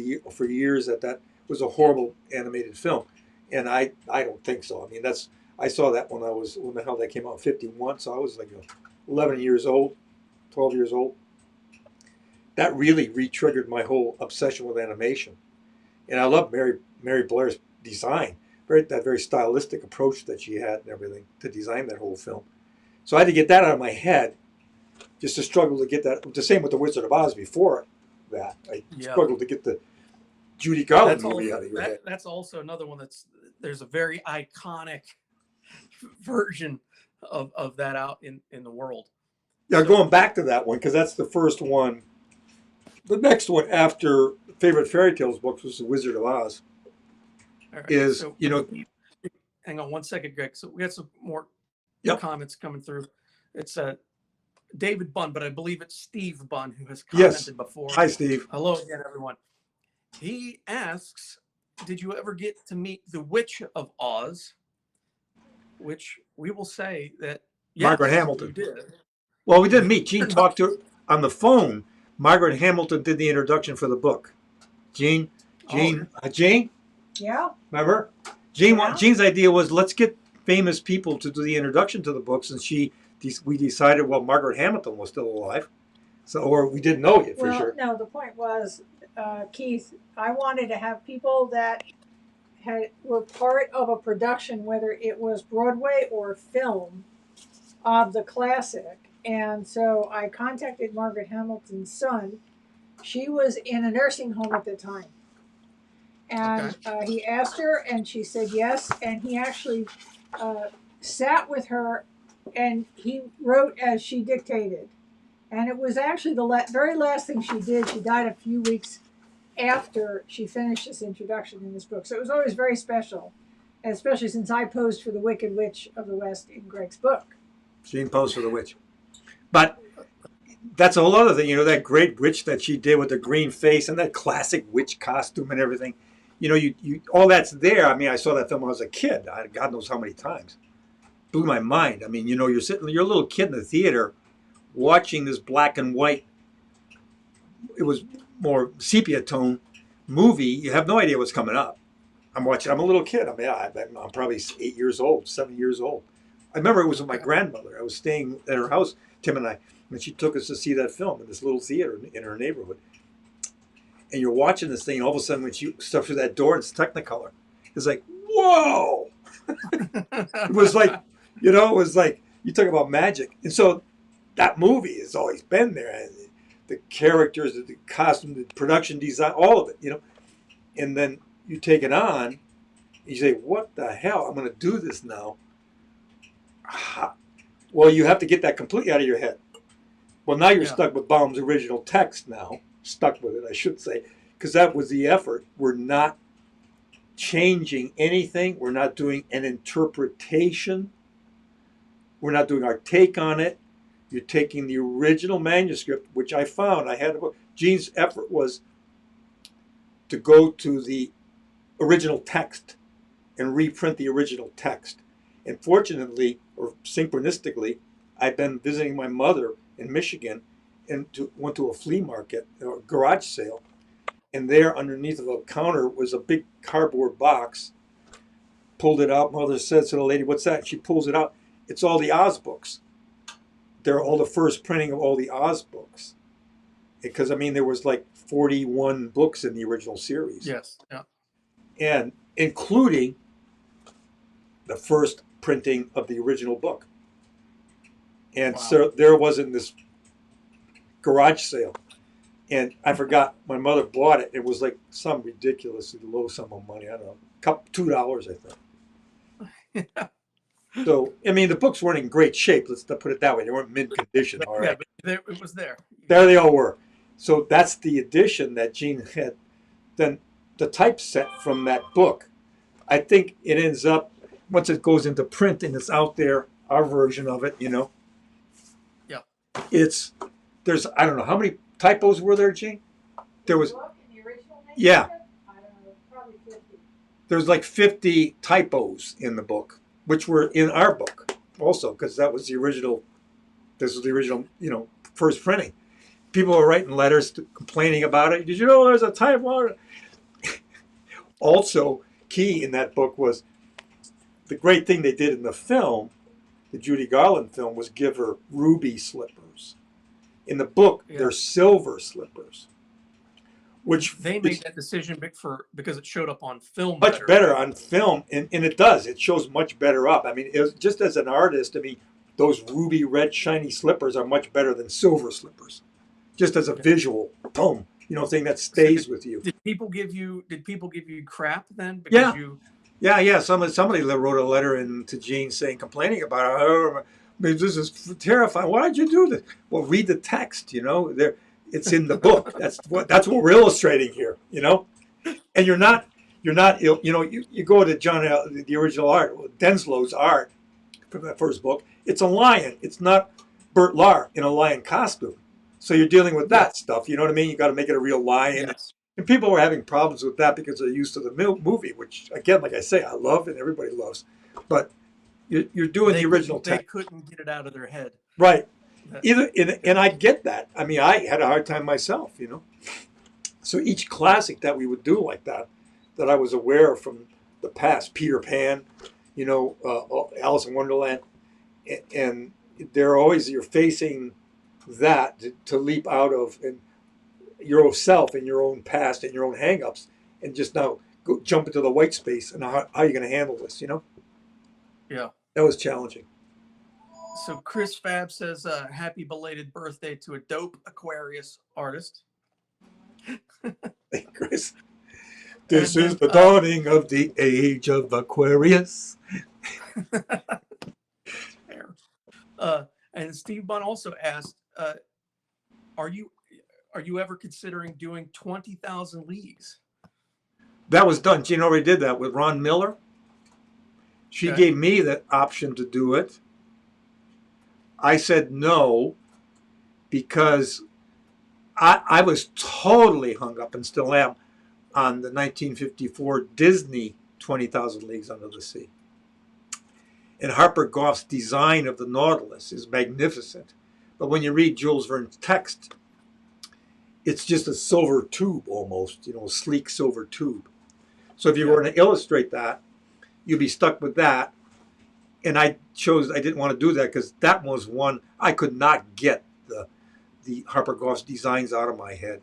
years that was a horrible animated film, and I don't think so. I mean, I saw that when the hell that came out, 51, so I was like 11 years old, 12 years old. That really re-triggered my whole obsession with animation, and I love Mary Blair's design, that very stylistic approach that she had and everything to design that whole film. So I had to get that out of my head, just to struggle to get that. The same with The Wizard of Oz before that. I struggled to get the Judy Garland movie out of your head. That's also another one there's a very iconic version of that out in the world. Yeah, going back to that one, because that's the first one. The next one after Favorite Fairy Tales books was The Wizard of Oz. All right, Is, hang on one second, Greg. So we got some more Yep. comments coming through. It's David Bunn, but I believe it's Steve Bunn who has commented before. Hi, Steve. Hello again, everyone. He asks, did you ever get to meet the Witch of Oz? Which we will say that yes, Margaret Hamilton. you did. Well, we didn't meet. Gene talked to her on the phone. Margaret Hamilton did the introduction for the book. Gene. Yeah. Remember? Yeah. Gene's idea was, let's get famous people to do the introduction to the books, and we decided, well, Margaret Hamilton was still alive, or we didn't know yet for sure. No, the point was, Keith, I wanted to have people that were part of a production, whether it was Broadway or film, of the classic. And so I contacted Margaret Hamilton's son. She was in a nursing home at the time. And he asked her, and she said yes. And he actually sat with her, and he wrote as she dictated. And it was actually the very last thing she did. She died a few weeks after she finished this introduction in this book. So it was always very special, especially since I posed for the Wicked Witch of the West in Greg's book. Gene posed for the witch. But that's a whole other thing, that great witch that she did with the green face and that classic witch costume and everything. You all that's there. I mean, I saw that film when I was a kid. God knows how many times. Blew my mind. I mean, you're a little kid in the theater watching this black and white, it was more sepia tone movie. You have no idea what's coming up. I'm watching. I'm a little kid. I mean, I'm probably 8 years old, 7 years old. I remember it was with my grandmother. I was staying at her house, Tim and I, when she took us to see that film in this little theater in her neighborhood. And you're watching this thing, and all of a sudden when she steps through that door, it's Technicolor. It's like, whoa! It was like, you talk about magic. And so that movie has always been there. The characters, the costume, the production design, all of it, And then, you take it on, you say, what the hell? I'm going to do this now. Well, you have to get that completely out of your head. Well, now you're stuck with Baum's original text now. Stuck with it, I should say, because that was the effort. We're not changing anything. We're not doing an interpretation. We're not doing our take on it. You're taking the original manuscript, which I found. Gene's effort was to go to the original text and reprint the original text. And fortunately, or synchronistically, I've been visiting my mother in Michigan and went to a flea market, or a garage sale. And there underneath of a counter was a big cardboard box. Pulled it out. Mother says to the lady, what's that? She pulls it out. It's all the Oz books. They're all the first printing of all the Oz books. Because, I mean, there was like 41 books in the original series. Yes. Yeah. And including the first printing of the original book. And so there was in this garage sale. And I forgot, my mother bought it. It was like some ridiculously low sum of money. I don't know, $2, I think. So, I mean, the books weren't in great shape. Let's put it that way. They weren't mint condition. All right. Yeah, but it was there. There they all were. So that's the edition that Gene had. Then the typeset from that book, I think it ends up, once it goes into print and it's out there, our version of it, you know. Yeah. There's, I don't know, how many typos were there, Gene? There was. In the original manuscript? Yeah. I don't know, probably 50. There's like 50 typos in the book, which were in our book also, because that was the original, this was the original, you know, first printing. People were writing letters complaining about it. Did you know there's a typo? Also, key in that book was the great thing they did in the film, the Judy Garland film, was give her ruby slippers. In the book, they're silver slippers. Which they made that decision because it showed up on film. Much better on film, and it does. It shows much better up. I mean, it was, just as an artist, I mean, those ruby red shiny slippers are much better than silver slippers. Just as a visual, boom, you know, thing that stays with you. Did people give you crap then? Because yeah. Somebody wrote a letter to Gene complaining about it. Oh, this is terrifying. Why did you do this? Well, read the text. You know, it's in the book. That's what we're illustrating here. You know, and you're not. You know, you go to the original art, Denslow's art from that first book. It's a lion. It's not Bert Lahr in a lion costume. So you're dealing with that stuff. You know what I mean? You got to make it a real lion. Yes. And people were having problems with that because they're used to the movie, which, again, like I say, I love and everybody loves. But you're doing the original text. They couldn't get it out of their head. Right. And I get that. I mean, I had a hard time myself, you know. So each classic that we would do like that I was aware of from the past, Peter Pan, you know, Alice in Wonderland, and they're always, you're facing that to leap out of and your own self and your own past and your own hang-ups and just now jump into the white space and how are you going to handle this, you know? Yeah. That was challenging. So Chris Fab says, happy belated birthday to a dope Aquarius artist. Hey, Chris. This is the dawning of the age of Aquarius. And Steve Bunn also asked, are you ever considering doing 20,000 Leagues? That was done. Gene already did that with Ron Miller. She gave me the option to do it. I said no because I was totally hung up and still am on the 1954 Disney 20,000 Leagues Under the Sea. And Harper Goff's design of the Nautilus is magnificent. But when you read Jules Verne's text, it's just a silver tube almost, you know, a sleek silver tube. So if you were going to illustrate that, you'd be stuck with that. And I didn't want to do that because that was one, I could not get the Harper Goff's designs out of my head,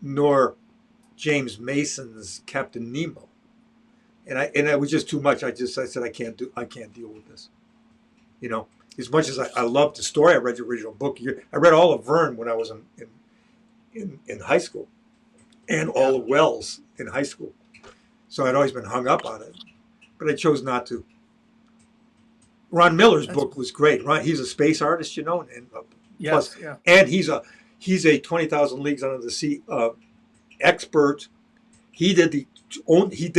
nor James Mason's Captain Nemo. And it was just too much. I said, I can't deal with this. You know, as much as I loved the story, I read the original book. I read all of Verne when I was in high school, and all of Wells in high school. So I'd always been hung up on it, but I chose not to. Ron Miller's That's book was great. He's a space artist, and plus, yes, yeah. and he's a 20,000 Leagues Under the Sea expert. He did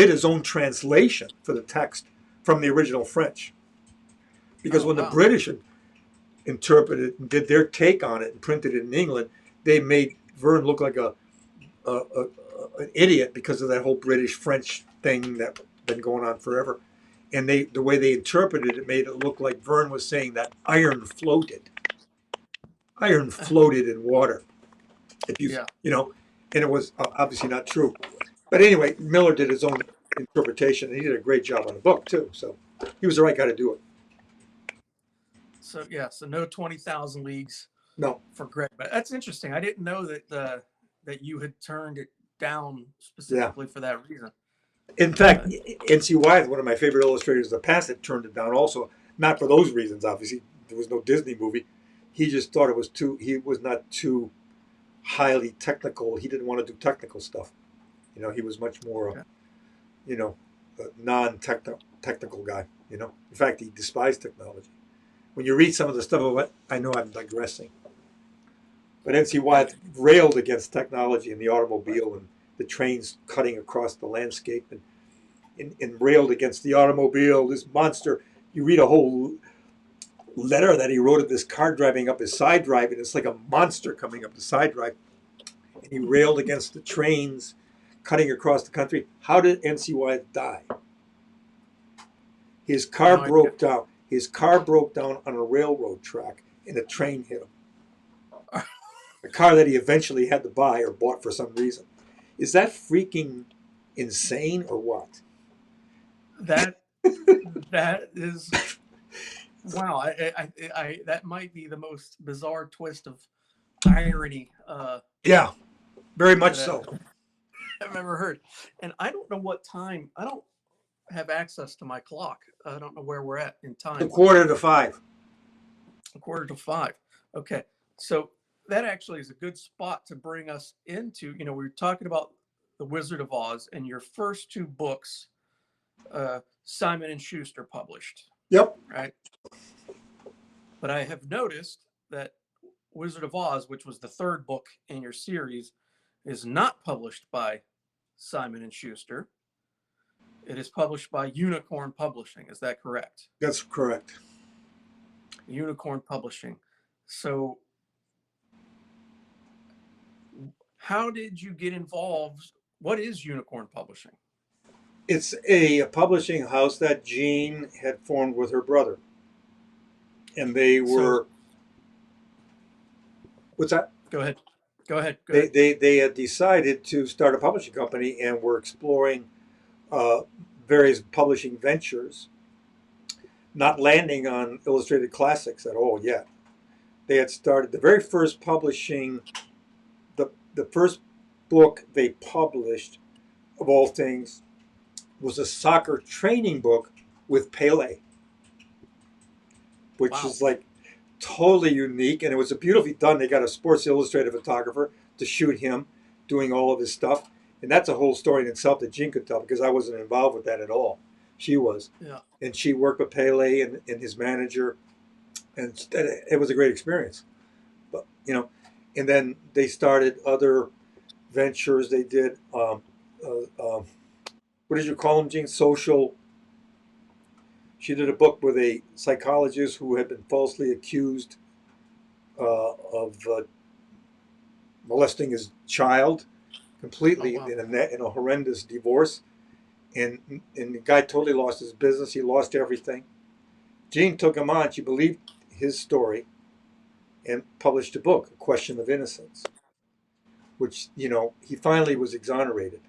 his own translation for the text from the original French, because Oh when the wow. British interpreted and did their take on it and printed it in England, they made Verne look like an idiot because of that whole British French thing that's been going on forever. And the way they interpreted it made it look like Verne was saying that iron floated. Iron floated in water. If you Yeah. and it was obviously not true. But anyway, Miller did his own interpretation, and he did a great job on the book too. So he was the right guy to do it. So yeah, so no 20,000 Leagues No, for Greg, but that's interesting. I didn't know that that you had turned it down yeah. specifically for that reason. In fact, N.C. Wyeth, one of my favorite illustrators of the past, had turned it down also. Not for those reasons, obviously. There was no Disney movie. He just thought it was he was not too highly technical. He didn't want to do technical stuff. He was much more, Okay. A non-technical guy. In fact, he despised technology. When you read some of the stuff of it, I know I'm digressing. But N.C. Wyeth railed against technology and the automobile and the trains cutting across the landscape and railed against the automobile, this monster. You read a whole letter that he wrote of this car driving up his side drive, and it's like a monster coming up the side drive. And he railed against the trains cutting across the country. How did N.C. Wyeth die? His car broke down. His car broke down on a railroad track, and a train hit him. A car that he eventually had to buy or bought for some reason. Is that freaking insane or what? That is wow. I that might be the most bizarre twist of irony Yeah, very much so. I've ever heard. And I don't know what time. I don't have access to my clock. I don't know where we're at in time. 4:45. 4:45. Okay, so that actually is a good spot to bring us into. We were talking about The Wizard of Oz and your first two books, Simon and Schuster published. Yep. Right. But I have noticed that Wizard of Oz, which was the third book in your series, is not published by Simon and Schuster. It is published by Unicorn Publishing. Is that correct? That's correct. Unicorn Publishing. So how did you get involved? What is Unicorn Publishing? It's a publishing house that Jean had formed with her brother. And they were... What's that? Go ahead. They had decided to start a publishing company and were exploring various publishing ventures, not landing on illustrated classics at all yet. They had started the very first publishing, the first book they published, of all things, was a soccer training book with Pele, which is like totally unique, and it was beautifully done. They got a Sports Illustrated photographer to shoot him doing all of his stuff, and that's a whole story in itself that Jean could tell, because I wasn't involved with that at all. She was. Yeah. And she worked with Pele and his manager, and it was a great experience. But and then they started other ventures. They did what did you call them, Jean? Social. She did a book with a psychologist who had been falsely accused of molesting his child completely in a horrendous divorce. And the guy totally lost his business. He lost everything. Jean took him on. She believed his story and published a book, A Question of Innocence, which, he finally was exonerated.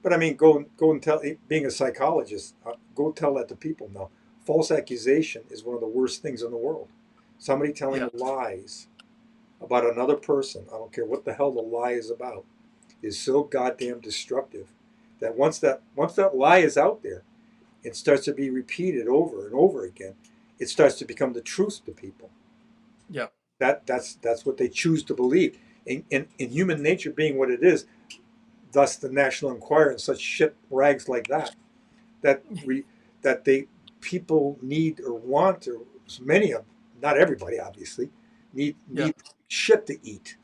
But I mean, go and tell, being a psychologist, go tell that to people now. False accusation is one of the worst things in the world. Somebody telling lies about another person, I don't care what the hell the lie is about, is so goddamn destructive that once that lie is out there, it starts to be repeated over and over again. It starts to become the truth to people. Yeah. That's what they choose to believe. In human nature being what it is, thus the National Enquirer and such shit rags like that, that people need or want, or many of them, not everybody obviously, need Yeah. shit to eat.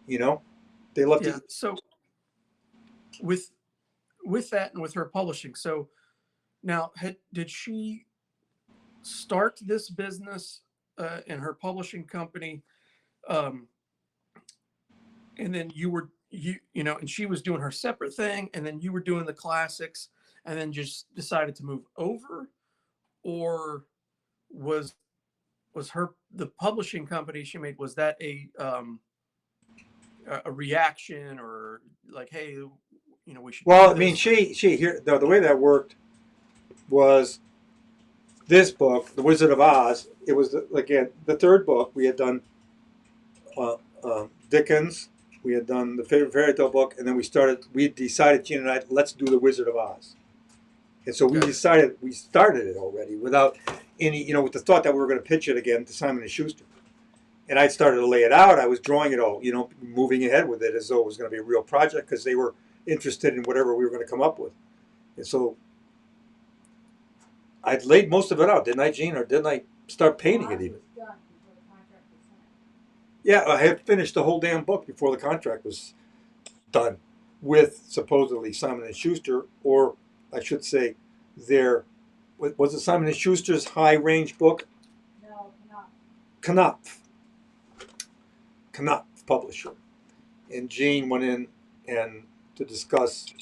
You know, they love to Yeah. eat. So with that and with her publishing, so now did she start this business in her publishing company, um, and then and she was doing her separate thing, and then you were doing the classics, and then just decided to move over, or was her the publishing company she made, was that a reaction, or like, hey, we should Well, do I mean, this? she here the way that worked was this book, The Wizard of Oz. It was again the third book we had done. Dickens. We had done the favorite fairy tale book, and then we decided, Gene and I, let's do The Wizard of Oz. And so we Okay. decided, we started it already without any, with the thought that we were going to pitch it again to Simon and Schuster. And I started to lay it out. I was drawing it all, moving ahead with it as though it was going to be a real project because they were interested in whatever we were going to come up with. And so I'd laid most of it out, didn't I, Gene? Or didn't I start painting it even? Yeah, I had finished the whole damn book before the contract was done with supposedly Simon and Schuster, or I should say, was it Simon and Schuster's high range book? No, not. Knopf publisher, and Gene went in and to discuss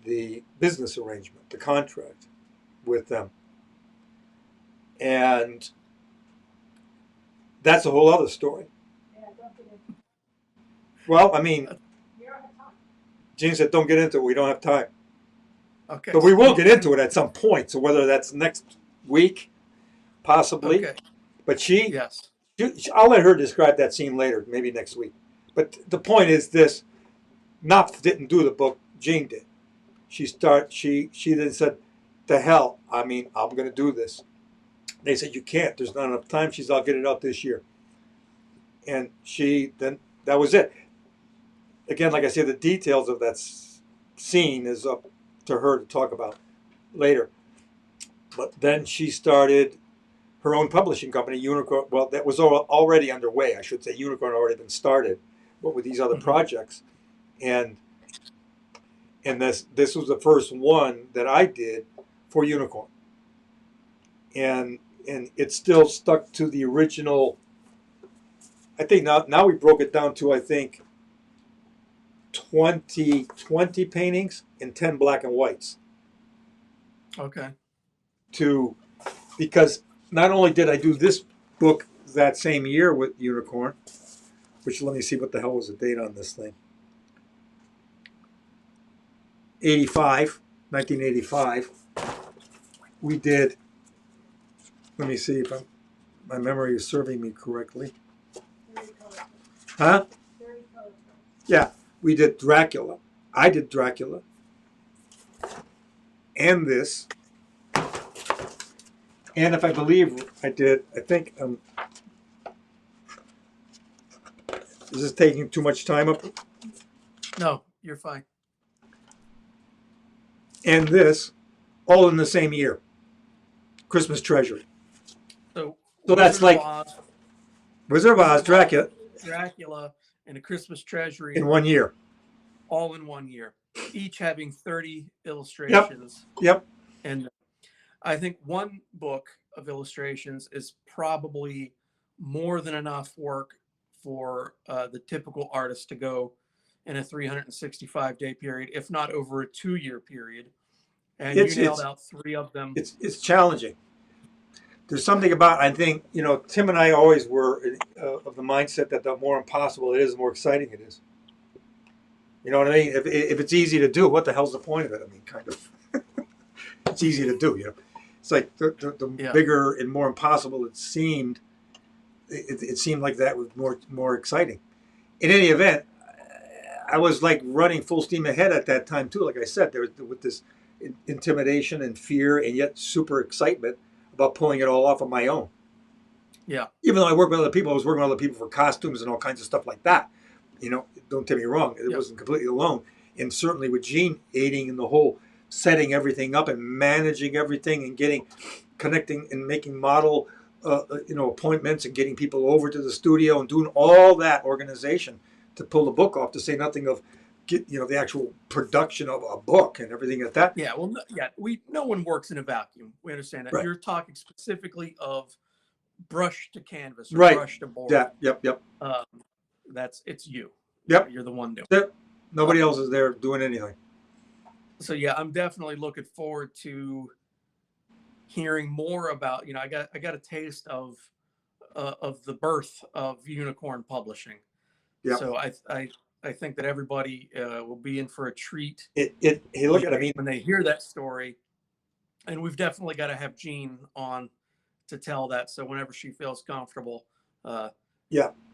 the business arrangement, the contract with them, and that's a whole other story. Yeah, don't get into it. Well, I mean, We don't have time. Gene said, "Don't get into it. We don't have time." Okay. But we will get into it at some point. So whether that's next week, possibly. Okay. But Yes. I'll let her describe that scene later, maybe next week. But the point is this: Knopf didn't do the book. Jean did. She then said, "To hell! I mean, I'm going to do this." They said, "You can't. There's not enough time." She said, "I'll get it out this year." And that was it. Again, like I said, the details of that scene is up to her to talk about later. But then she started her own publishing company, Unicorn. Well, that was already underway, I should say. Unicorn had already been started, but with these other projects, and this was the first one that I did for Unicorn, and it still stuck to the original. I think now we broke it down to 20 paintings and 10 black and whites. Okay. Because not only did I do this book that same year with Unicorn, which let me see what the hell was the date on this thing. 1985. We did, let me see if my memory is serving me correctly. 30 colors. Huh? 30 colors. Yeah, we did Dracula. I did Dracula. And this. And if I believe I did, I think, is this taking too much time up? No, you're fine. And this, all in the same year. Christmas Treasury. So that's like Wizard of Oz, Dracula, and A Christmas Treasury in 1 year. all in 1 year, each having 30 illustrations. Yep. And I think one book of illustrations is probably more than enough work for the typical artist to go in a 365-day period, if not over a 2-year period. And you nailed out 3 of them. It's challenging. There's something about, I think, Tim and I always were of the mindset that the more impossible it is, the more exciting it is. You know what I mean? If it's easy to do, what the hell's the point of it? I mean, kind of. It's easy to do, It's like the bigger and more impossible it seemed. It seemed like that was more exciting. In any event, I was like running full steam ahead at that time too. Like I said, there was with this intimidation and fear, and yet super excitement about pulling it all off on my own. Yeah. Even though I worked with other people, I was working with other people for costumes and all kinds of stuff like that. Don't take me wrong; it wasn't completely alone. and certainly with Gene aiding in the whole setting everything up and managing everything and connecting and making model appointments and getting people over to the studio and doing all that organization to pull the book off, to say nothing of the actual production of a book and everything like that. Yeah, well, no one works in a vacuum. We understand that. Right. You're talking specifically of brush to canvas or Right. brush to board. Yeah. Yep. It's you. Yep. You're the one doing. Yep. Nobody else is there doing anything. So yeah, I'm definitely looking forward to hearing more about. I got a taste of the birth of Unicorn Publishing. Yeah. So I think that everybody will be in for a treat. Hey, look at, I mean, when they hear that story, and we've definitely got to have Jean on to tell that. So whenever she feels comfortable,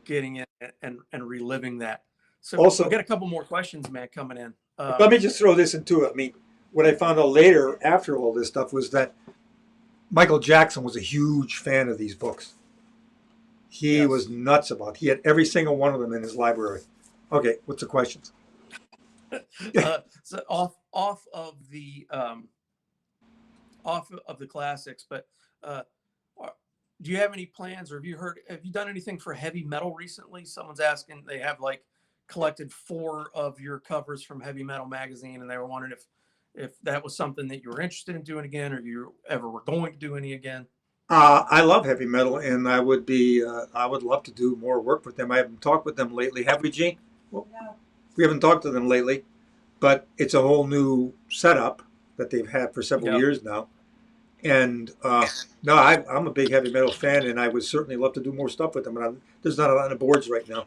getting in and reliving that. So also, we'll get a couple more questions, man, coming in. Let me just throw this into it. I mean, what I found out later after all this stuff was that Michael Jackson was a huge fan of these books. He was nuts about it. He had every single one of them in his library. Okay, what's the questions? So off of the classics, but do you have any plans, or have you done anything for heavy metal recently? Someone's asking. They have collected 4 of your covers from Heavy Metal magazine, and they were wondering if that was something that you were interested in doing again, or you ever were going to do any again. I love heavy metal, and I would love to do more work with them. I haven't talked with them lately, have we, Gene? Well, No. we haven't talked to them lately, but it's a whole new setup that they've had for several years now. And no, I'm a big heavy metal fan, and I would certainly love to do more stuff with them. But there's not a lot of boards right now.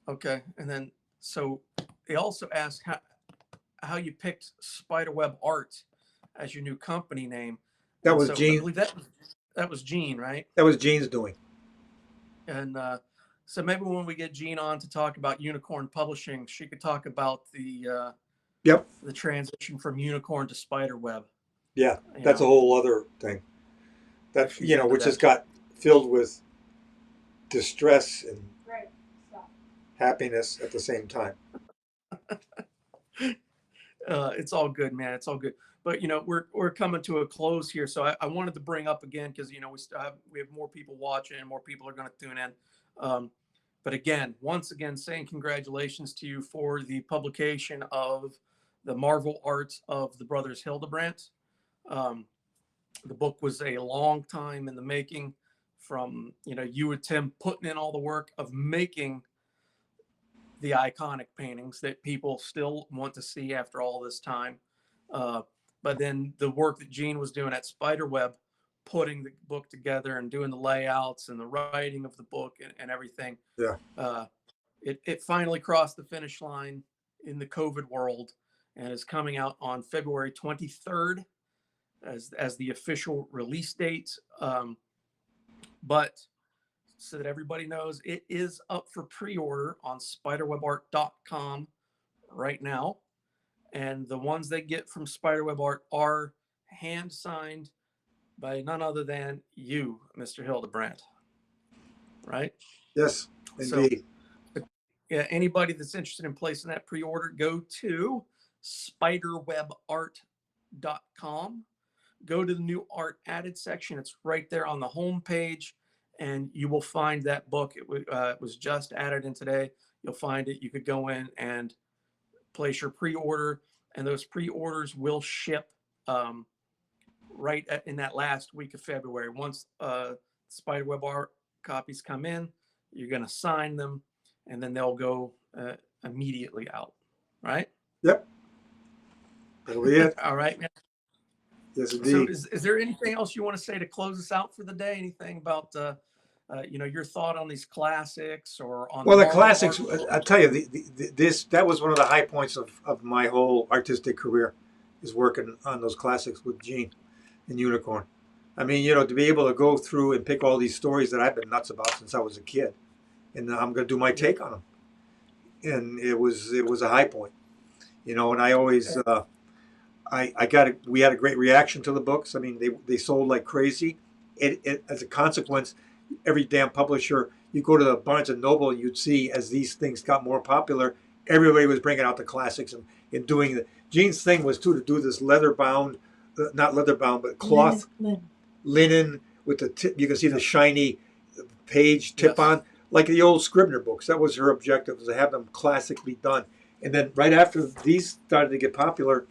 Okay, and then so they also ask how you picked Spiderweb Art as your new company name. That was so Gene. I believe that was Gene, right? That was Gene's doing. And so maybe when we get Gene on to talk about Unicorn Publishing, she could talk about the transition from Unicorn to Spiderweb. Yeah, that's a whole other thing. That which has got filled with distress and happiness at the same time. It's all good, man. It's all good. But we're coming to a close here, so I wanted to bring up again because we have more people watching and more people are going to tune in. But again, once again, saying congratulations to you for the publication of the Marvel Arts of the Brothers Hildebrandt. The book was a long time in the making, from you and Tim putting in all the work of making the iconic paintings that people still want to see after all this time. But then the work that Gene was doing at Spiderweb, putting the book together and doing the layouts and the writing of the book and everything. Yeah. It finally crossed the finish line in the COVID world and is coming out on February 23rd as the official release date. But so that everybody knows, it is up for pre-order on spiderwebart.com right now. And the ones they get from Spiderweb Art are hand signed by none other than you, Mr. Hildebrandt. Right? Yes, indeed. So, yeah, anybody that's interested in placing that pre-order, go to spiderwebart.com. Go to the new art added section. It's right there on the home page, and you will find that book. It was just added in today. You'll find it. You could go in and place your pre-order, and those pre-orders will ship in that last week of February. Once Spiderweb Art copies come in, you're going to sign them, and then they'll go immediately out. Right? Yep. That'll be it. All right, man. Yes, indeed. So is there anything else you want to say to close us out for the day? Anything about your thought on these classics or on the classics? I'll tell you, that was one of the high points of my whole artistic career, is working on those classics with Gene and Unicorn. I mean, to be able to go through and pick all these stories that I've been nuts about since I was a kid, and I'm going to do my take on them, and it was a high point, and I always. We had a great reaction to the books. I mean, they sold like crazy. It as a consequence, every damn publisher, you go to the Barnes and Noble, and you'd see as these things got more popular, everybody was bringing out the classics and doing the. Gene's thing was too to do this leather bound, not leather bound, but cloth linen with the tip. You can see the shiny page tip Yes. on, like the old Scribner books. That was her objective, was to have them classically done. And then right after these started to get popular,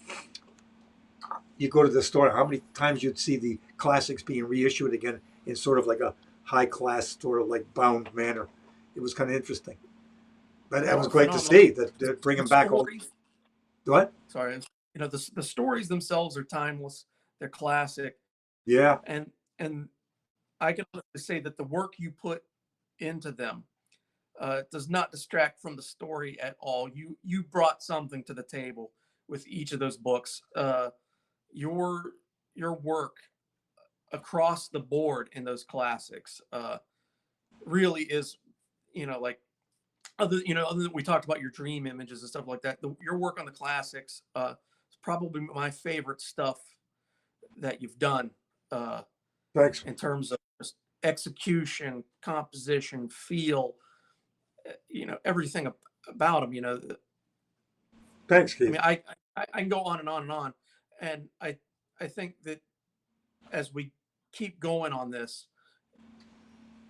you go to the store. How many times you'd see the classics being reissued again in sort of like a high class sort of like bound manner. It was kind of interesting. But that was great to see that they're bringing back all. Stories, What? sorry, the stories themselves are timeless. They're classic, Yeah. and I can say that the work you put into them does not distract from the story at all. You brought something to the table with each of those books. Your work across the board in those classics really is, like other than we talked about your dream images and stuff like that. Your work on the classics is probably my favorite stuff that you've done Thanks. in terms of just execution, composition, feel, everything about them. Thanks, Keith. I mean, I can go on and on and on, and I think that as we keep going on this,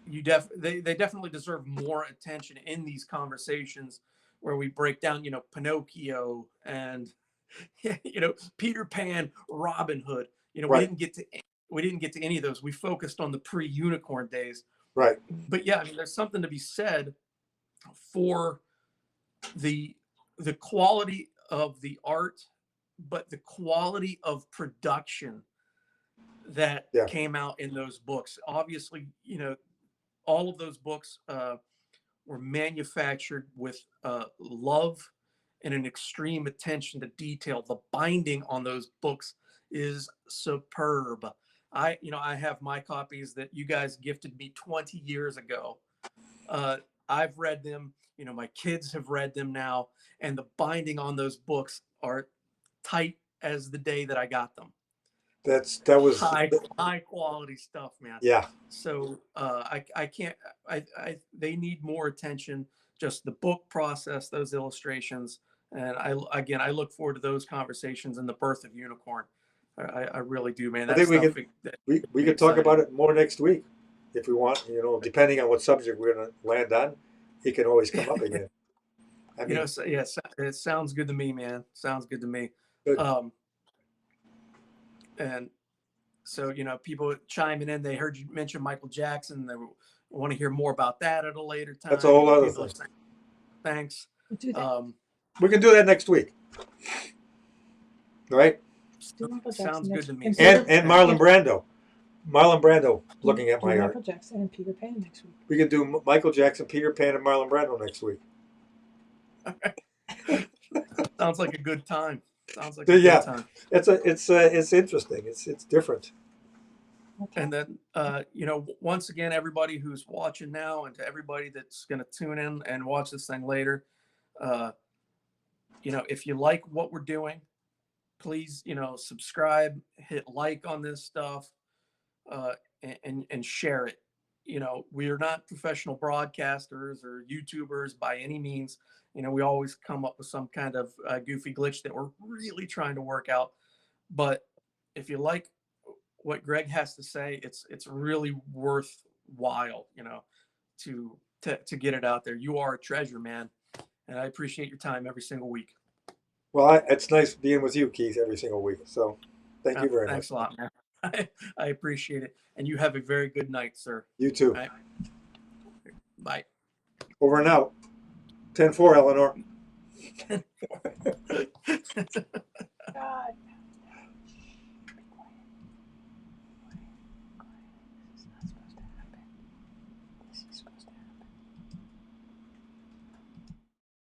they definitely deserve more attention in these conversations where we break down, Pinocchio and Peter Pan, Robin Hood. Right. We didn't get to any of those. We focused on the pre-unicorn days. Right. But yeah, I mean, there's something to be said for the quality of the art, but the quality of production that came out in those books. Obviously, all of those books were manufactured with love and an extreme attention to detail. The binding on those books is superb. I have my copies that you guys gifted me 20 years ago. I've read them. My kids have read them now, and the binding on those books are tight as the day that I got them. That was high quality stuff, man. Yeah. So I can't. They need more attention. Just the book process, those illustrations, and I look forward to those conversations and the birth of Unicorn. I really do, man. I think we could talk about it more next week if we want. Depending on what subject we're going to land on, it can always come up again. I mean, yes, it sounds good to me, man. Sounds good to me. Good. And so, people chiming in, they heard you mention Michael Jackson. They want to hear more about that at a later time. That's a whole other thing. Thanks. We'll do that. We can do that next week. All right? Sounds good to me. And Marlon Brando. Marlon Brando looking at my art. Michael Jackson and Peter Pan next week. We can do Michael Jackson, Peter Pan, and Marlon Brando next week. Sounds like a good time. Sounds like a good time. It's interesting. It's different. Okay. And then once again, everybody who's watching now, and to everybody that's going to tune in and watch this thing later, if you like what we're doing, please subscribe, hit like on this stuff, and share it. We are not professional broadcasters or YouTubers by any means. We always come up with some kind of goofy glitch that we're really trying to work out. But if you like what Greg has to say, it's really worthwhile, to get it out there. You are a treasure, man, and I appreciate your time every single week. Well, it's nice being with you, Keith, every single week. So, thank you very much. Thanks a lot, man. I appreciate it, and you have a very good night, sir. You too. Right. Bye. Over and out. 10-4, Eleanor. God.